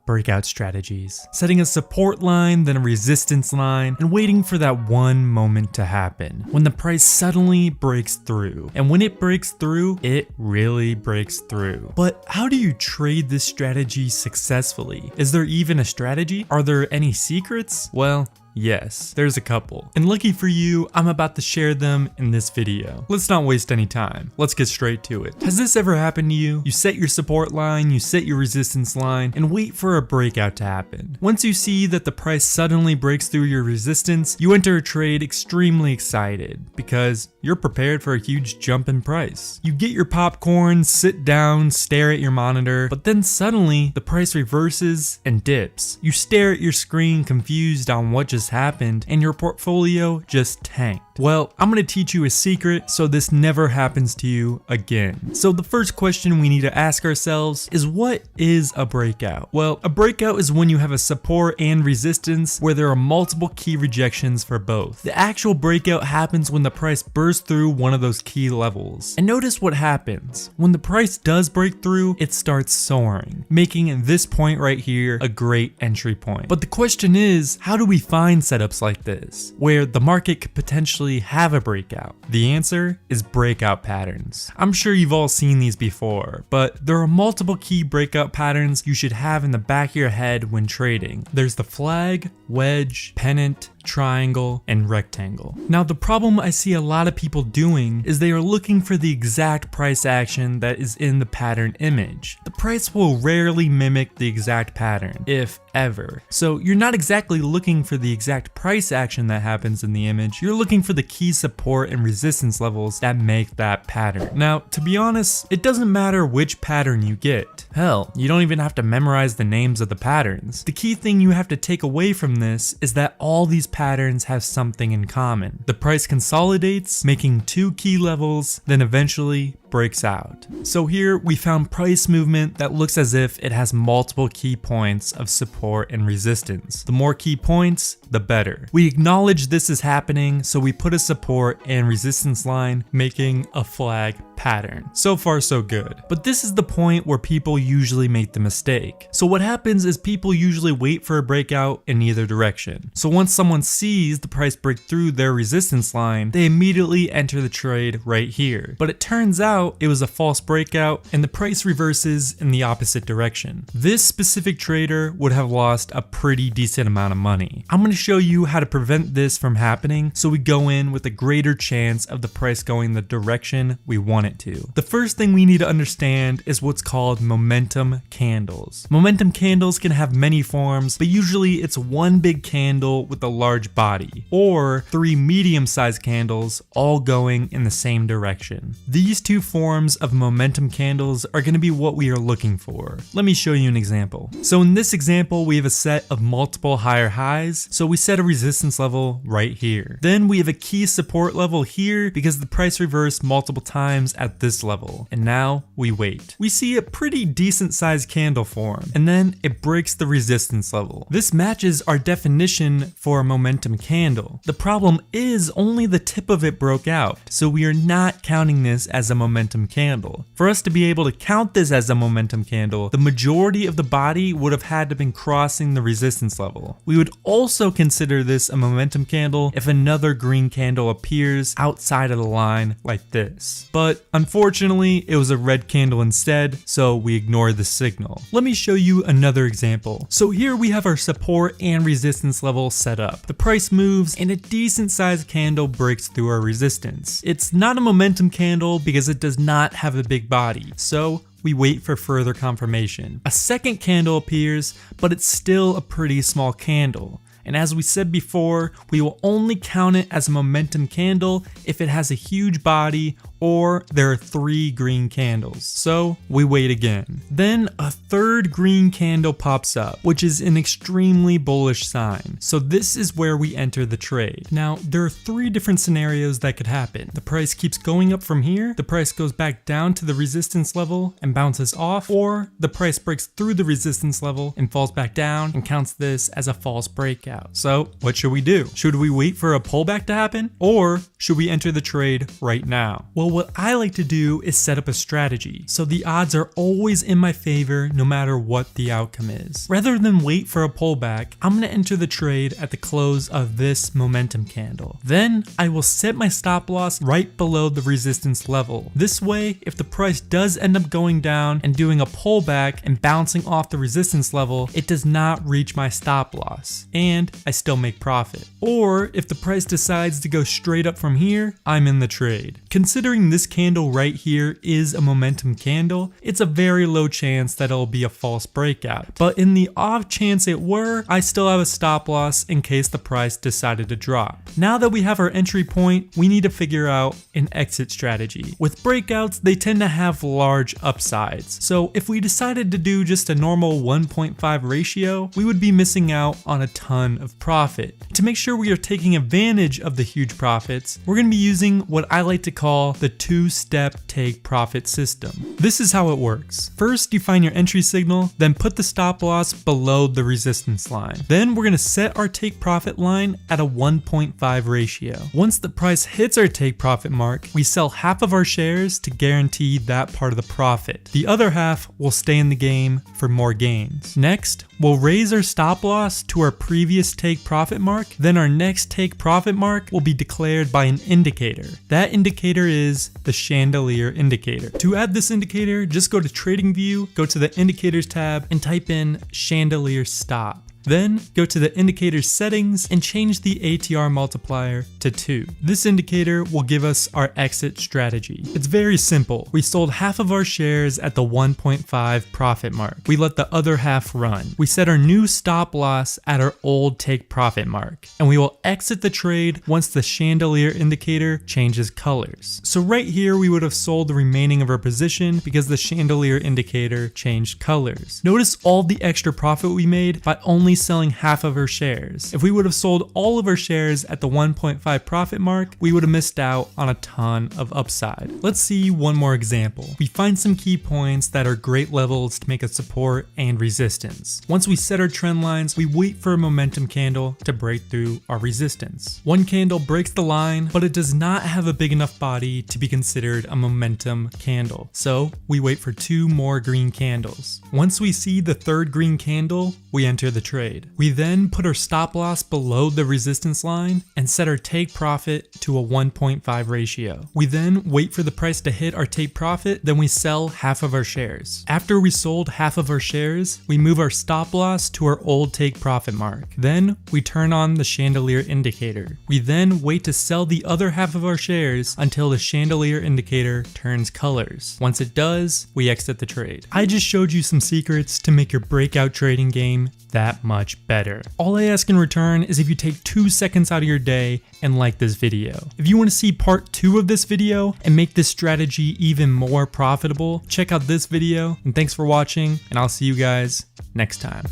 Breakout strategies. Setting a support line, then a resistance line, and waiting for that one moment to happen, when the price suddenly breaks through. And when it breaks through, it really breaks through. But how do you trade this strategy successfully? Is there even a strategy? Are there any secrets? Well, yes, there's a couple. And lucky for you, I'm about to share them in this video. Let's not waste any time. Let's get straight to it. Has this ever happened to you? You set your support line, you set your resistance line, and wait for a breakout to happen. Once you see that the price suddenly breaks through your resistance, you enter a trade extremely excited because you're prepared for a huge jump in price. You get your popcorn, sit down, stare at your monitor, but then suddenly the price reverses and dips. You stare at your screen confused on what just happened, and your portfolio just tanked. Well, I'm gonna teach you a secret so this never happens to you again. So the first question we need to ask ourselves is, what is a breakout? Well, a breakout is when you have a support and resistance where there are multiple key rejections for both. The actual breakout happens when the price bursts through one of those key levels. And notice what happens. When the price does break through, it starts soaring, making this point right here a great entry point. But the question is, how do we find setups like this, where the market could potentially have a breakout? The answer is breakout patterns. I'm sure you've all seen these before, but there are multiple key breakout patterns you should have in the back of your head when trading. There's the flag, wedge, pennant, triangle, and rectangle. Now, the problem I see a lot of people doing is they are looking for the exact price action that is in the pattern image. The price will rarely mimic the exact pattern, if ever. So you're not exactly looking for the exact price action that happens in the image, you're looking for the key support and resistance levels that make that pattern. Now, to be honest, it doesn't matter which pattern you get. Hell, you don't even have to memorize the names of the patterns. The key thing you have to take away from this is that all these patterns have something in common. The price consolidates, making two key levels, then eventually breaks out. So here we found price movement that looks as if it has multiple key points of support and resistance. The more key points, the better. We acknowledge this is happening, so we put a support and resistance line, making a flag pattern. So far so good. But this is the point where people usually make the mistake. So what happens is people usually wait for a breakout in either direction. So once someone sees the price break through their resistance line, they immediately enter the trade right here. But it turns out it was a false breakout and the price reverses in the opposite direction. This specific trader would have lost a pretty decent amount of money. I'm going to show you how to prevent this from happening so we go in with a greater chance of the price going the direction we want it to. The first thing we need to understand is what's called momentum candles. Momentum candles can have many forms, but usually it's one big candle with a large body, or three medium-sized candles all going in the same direction. These two forms of momentum candles are going to be what we are looking for. Let me show you an example. So in this example, we have a set of multiple higher highs, so we set a resistance level right here. Then we have a key support level here because the price reversed multiple times at this level, and now we wait. We see a pretty decent sized candle form, and then it breaks the resistance level. This matches our definition for a momentum candle. The problem is only the tip of it broke out, so we are not counting this as a momentum candle. For us to be able to count this as a momentum candle, the majority of the body would have had to been crossing the resistance level. We would also consider this a momentum candle if another green candle appears outside of the line like this. But unfortunately, it was a red candle instead, so we ignore the signal. Let me show you another example. So here we have our support and resistance level set up. The price moves and a decent sized candle breaks through our resistance. It's not a momentum candle because it does not have a big body, so we wait for further confirmation. A second candle appears, but it's still a pretty small candle. And as we said before, we will only count it as a momentum candle if it has a huge body or there are 3 green candles. So we wait again. Then a third green candle pops up, which is an extremely bullish sign. So this is where we enter the trade. Now, there are 3 different scenarios that could happen. The price keeps going up from here, the price goes back down to the resistance level and bounces off, or the price breaks through the resistance level and falls back down and counts this as a false breakout. So what should we do? Should we wait for a pullback to happen, or should we enter the trade right now? Well, So what I like to do is set up a strategy, so the odds are always in my favor no matter what the outcome is. Rather than wait for a pullback, I'm going to enter the trade at the close of this momentum candle. Then I will set my stop loss right below the resistance level. This way, if the price does end up going down and doing a pullback and bouncing off the resistance level, it does not reach my stop loss, and I still make profit. Or if the price decides to go straight up from here, I'm in the trade. Considering this candle right here is a momentum candle, it's a very low chance that it'll be a false breakout. But in the off chance it were, I still have a stop loss in case the price decided to drop. Now that we have our entry point, we need to figure out an exit strategy. With breakouts, they tend to have large upsides. So if we decided to do just a normal 1.5 ratio, we would be missing out on a ton of profit. To make sure we are taking advantage of the huge profits, we're going to be using what I like to call the two-step take profit system. This is how it works. First, you find your entry signal, then put the stop loss below the resistance line. Then we're going to set our take profit line at a 1.5 ratio. Once the price hits our take profit mark, we sell half of our shares to guarantee that part of the profit. The other half will stay in the game for more gains. Next, we'll raise our stop loss to our previous take profit mark. Then our next take profit mark will be declared by an indicator. That indicator is the chandelier indicator. To add this indicator, just go to Trading View, go to the Indicators tab, and type in chandelier stop. Then go to the indicator settings and change the ATR multiplier to 2. This indicator will give us our exit strategy. It's very simple. We sold half of our shares at the 1.5 profit mark. We let the other half run. We set our new stop loss at our old take profit mark, and we will exit the trade once the chandelier indicator changes colors. So right here we would have sold the remaining of our position because the chandelier indicator changed colors. Notice all the extra profit we made by only selling half of our shares. If we would have sold all of our shares at the 1.5 profit mark, we would have missed out on a ton of upside. Let's see one more example. We find some key points that are great levels to make a support and resistance. Once we set our trend lines, we wait for a momentum candle to break through our resistance. One candle breaks the line, but it does not have a big enough body to be considered a momentum candle. So we wait for 2 more green candles. Once we see the 3rd green candle, we enter the trade. We then put our stop loss below the resistance line and set our take profit to a 1.5 ratio. We then wait for the price to hit our take profit, then we sell half of our shares. After we sold half of our shares, we move our stop loss to our old take profit mark. Then we turn on the chandelier indicator. We then wait to sell the other half of our shares until the chandelier indicator turns colors. Once it does, we exit the trade. I just showed you some secrets to make your breakout trading game that much better. All I ask in return is if you take 2 seconds out of your day and like this video. If you want to see part 2 of this video and make this strategy even more profitable, check out this video, and thanks for watching, and I'll see you guys next time.